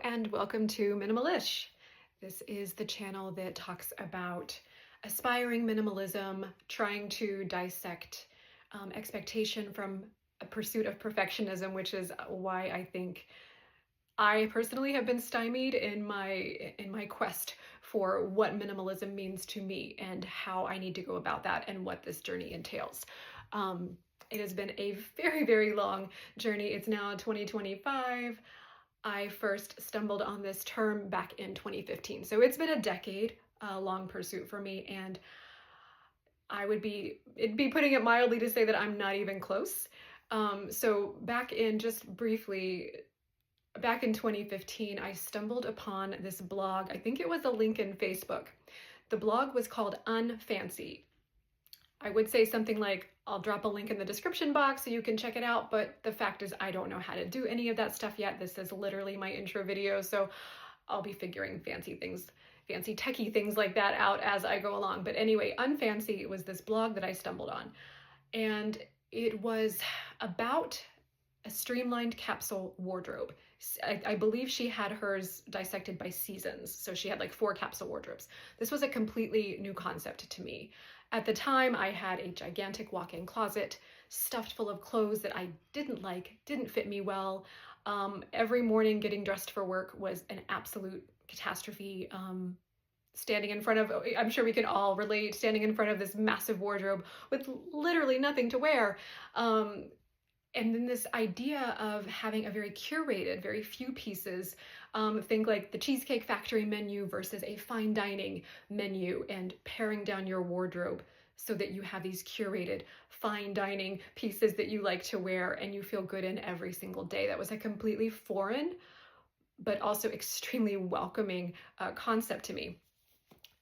and welcome to Minimalist. This is the channel that talks about aspiring minimalism, trying to dissect expectation from a pursuit of perfectionism, which is why I think I personally have been stymied in my quest for what minimalism means to me and how I need to go about that and what this journey entails. It has been a very, very long journey. It's now 2025. I first stumbled on this term back in 2015. So it's been a decade long pursuit for me, and it'd be putting it mildly to say that I'm not even close. So back in 2015, I stumbled upon this blog. I think it was a link in Facebook. The blog was called Unfancy. I would say something like, I'll drop a link in the description box so you can check it out, but the fact is I don't know how to do any of that stuff yet. This is literally my intro video, so I'll be figuring fancy techie things like that out as I go along. But anyway, Unfancy was this blog that I stumbled on, and it was about a streamlined capsule wardrobe. I believe she had hers dissected by seasons, so she had like 4 capsule wardrobes. This was a completely new concept to me. At the time, I had a gigantic walk-in closet stuffed full of clothes that I didn't fit me well. Every morning getting dressed for work was an absolute catastrophe. Standing in front of, I'm sure we can all relate, standing in front of this massive wardrobe with literally nothing to wear. And then this idea of having a very curated, very few pieces, think like the Cheesecake Factory menu versus a fine dining menu, and paring down your wardrobe so that you have these curated fine dining pieces that you like to wear and you feel good in every single day. That was a completely foreign, but also extremely welcoming concept to me.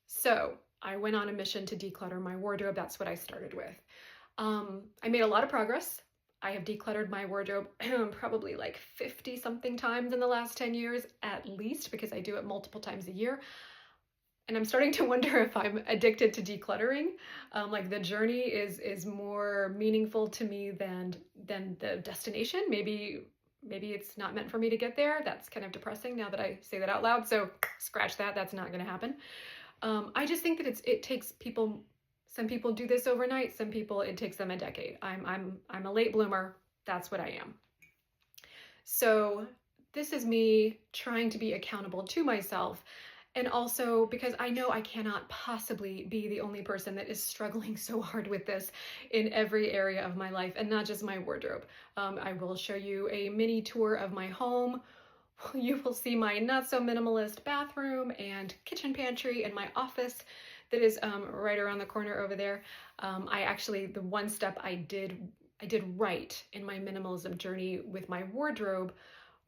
So I went on a mission to declutter my wardrobe. That's what I started with. I made a lot of progress. I have decluttered my wardrobe probably like 50 something times in the last 10 years at least, because I do it multiple times a year. And I'm starting to wonder if I'm addicted to decluttering. Like the journey is more meaningful to me than the destination. Maybe it's not meant for me to get there. That's kind of depressing now that I say that out loud. So scratch that. That's not going to happen. I just think that it takes people. Some people do this overnight. Some people, it takes them a decade. I'm a late bloomer. That's what I am. So this is me trying to be accountable to myself. And also because I know I cannot possibly be the only person that is struggling so hard with this in every area of my life, and not just my wardrobe. I will show you a mini tour of my home. You will see my not so minimalist bathroom and kitchen pantry and my office that is right around the corner over there. The one step I did right in my minimalism journey with my wardrobe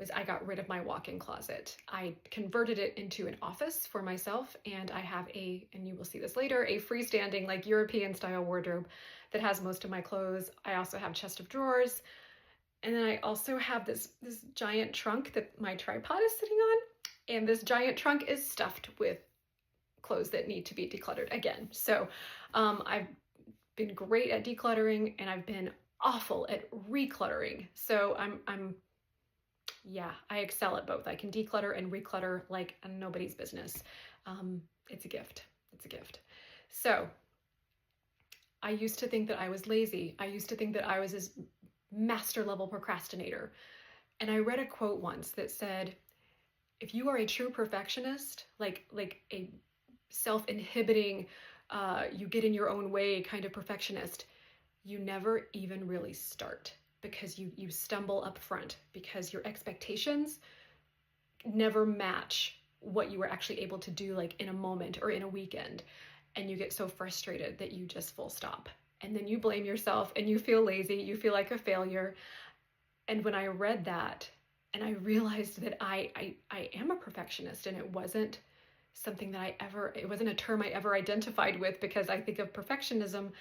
was I got rid of my walk-in closet. I converted it into an office for myself, and I have and you will see this later, a freestanding like European style wardrobe that has most of my clothes. I also have a chest of drawers. And then I also have this giant trunk that my tripod is sitting on. And this giant trunk is stuffed with clothes that need to be decluttered again. So I've been great at decluttering, and I've been awful at recluttering. So I excel at both. I can declutter and reclutter like nobody's business. It's a gift. It's a gift. So I used to think that I was lazy. I used to think that I was this master level procrastinator. And I read a quote once that said, if you are a true perfectionist, like a self-inhibiting, you get in your own way kind of perfectionist, you never even really start, because you stumble up front because your expectations never match what you were actually able to do like in a moment or in a weekend. And you get so frustrated that you just full stop. And then you blame yourself and you feel lazy, you feel like a failure. And when I read that and I realized that I am a perfectionist, and it wasn't something that it wasn't a term I ever identified with, because I think of perfectionism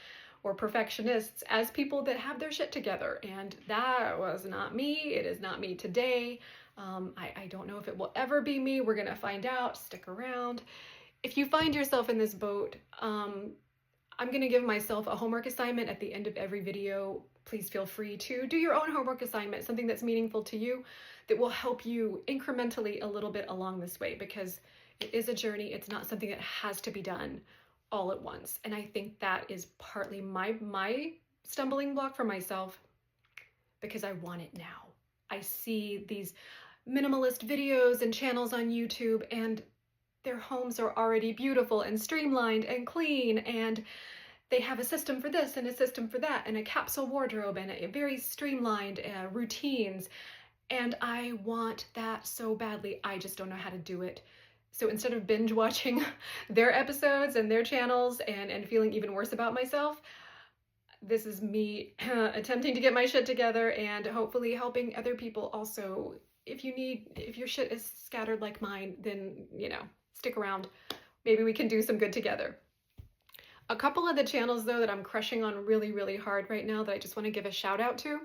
or perfectionists as people that have their shit together. And that was not me. It is not me today. I don't know if it will ever be me. We're going to find out. Stick around. If you find yourself in this boat, I'm going to give myself a homework assignment at the end of every video please feel free to do your own homework assignment, something that's meaningful to you, that will help you incrementally a little bit along this way, because it is a journey. It's not something that has to be done all at once. And I think that is partly my stumbling block for myself, because I want it now. I see these minimalist videos and channels on YouTube, and their homes are already beautiful and streamlined and clean, and they have a system for this and a system for that, and a capsule wardrobe, and a very streamlined routines. And I want that so badly. I just don't know how to do it. So instead of binge watching their episodes and their channels and feeling even worse about myself, this is me attempting to get my shit together and hopefully helping other people also. If your shit is scattered like mine, then, stick around. Maybe we can do some good together. A couple of the channels, though, that I'm crushing on really, really hard right now that I just want to give a shout out to.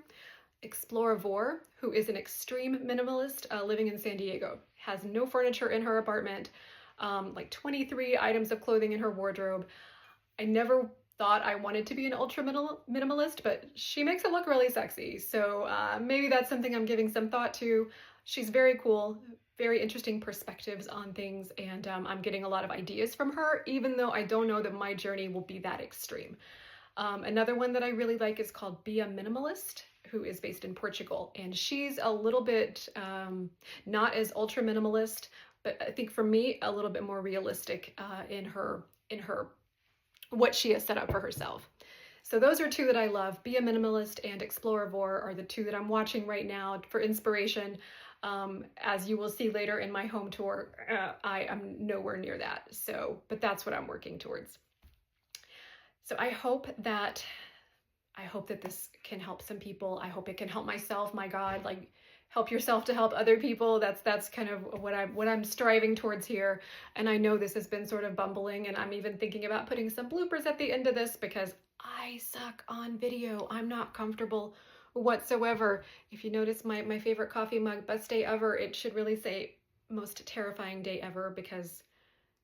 Exploravore, who is an extreme minimalist living in San Diego, has no furniture in her apartment, like 23 items of clothing in her wardrobe. I never thought I wanted to be an ultra minimalist, but she makes it look really sexy. So maybe that's something I'm giving some thought to. She's very cool, very interesting perspectives on things, and I'm getting a lot of ideas from her, even though I don't know that my journey will be that extreme. Another one that I really like is called Be a Minimalist, who is based in Portugal, and she's a little bit not as ultra minimalist, but I think for me a little bit more realistic in her what she has set up for herself. So those are two that I love. Be a Minimalist and Exploravore are the two that I'm watching right now for inspiration. As you will see later in my home tour, I am nowhere near that. But that's what I'm working towards. So I hope that this can help some people. I hope it can help myself. My God, like, help yourself to help other people. That's kind of what I'm striving towards here. And I know this has been sort of bumbling, and I'm even thinking about putting some bloopers at the end of this because I suck on video. I'm not comfortable whatsoever. If you notice my favorite coffee mug, best day ever, it should really say most terrifying day ever, because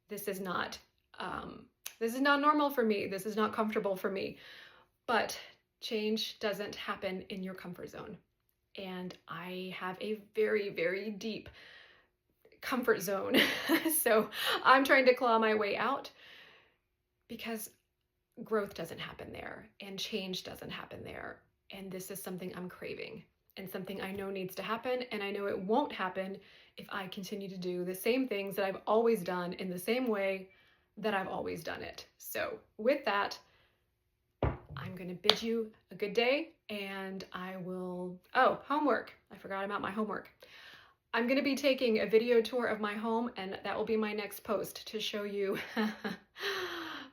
this is not normal for me. This is not comfortable for me. But change doesn't happen in your comfort zone. And I have a very, very deep comfort zone. So I'm trying to claw my way out, because growth doesn't happen there and change doesn't happen there. And this is something I'm craving and something I know needs to happen. And I know it won't happen if I continue to do the same things that I've always done in the same way that I've always done it. So with that, I'm going to bid you a good day, and I will, homework. I forgot about my homework. I'm going to be taking a video tour of my home, and that will be my next post to show you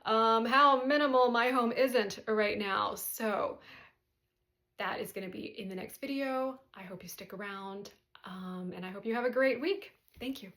how minimal my home isn't right now. So that is going to be in the next video. I hope you stick around, and I hope you have a great week. Thank you.